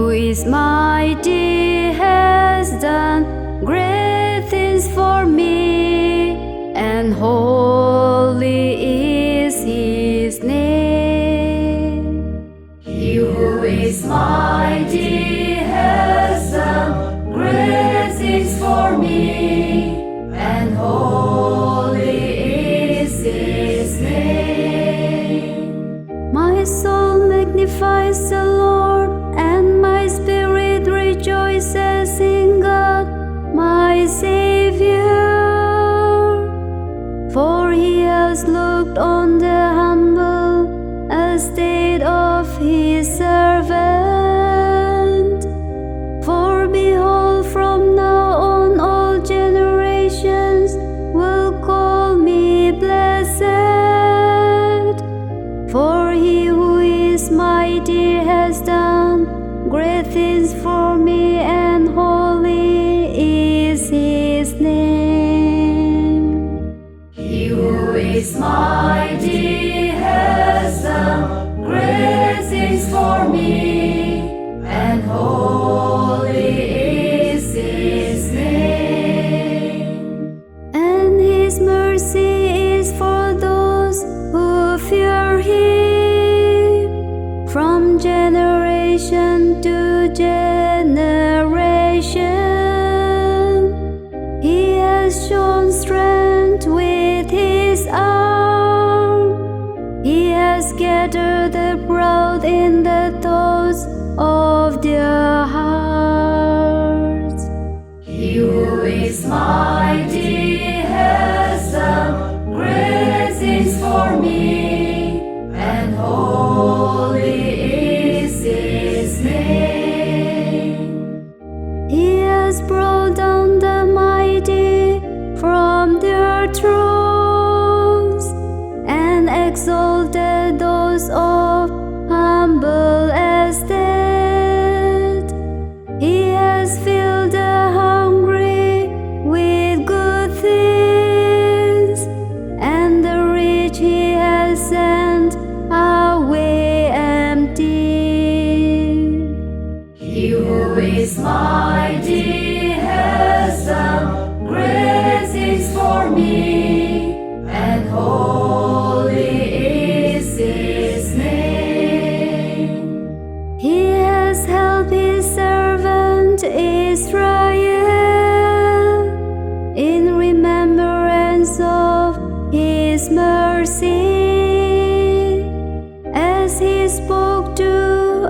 who is mighty has done great things for me, and holy is his name. He who is mighty has done great things for me, and holy is his name. My soul magnifies the Lord, and my spirit rejoices in God, my Savior. For he has looked on the humble estate of his servant. For behold, from now on all generations will call me blessed. For he who is mighty has done great things for me, and holy is his name. He who is mighty has done great things for me, and holy is his name. And his mercy is for those who fear him from generation to generation. He has shown strength with his arm. He has gathered the proud in the thoughts of their hearts. He who is mighty has done great things for me, and holy is his name. He has brought down the mighty from their thrones, and exalted those of humble estate. He has filled the hungry with good things, and the rich he has sent away empty. He who is mighty has done great things for me, and holy is his name. He has helped his servant Israel in remembrance of his mercy, as he spoke to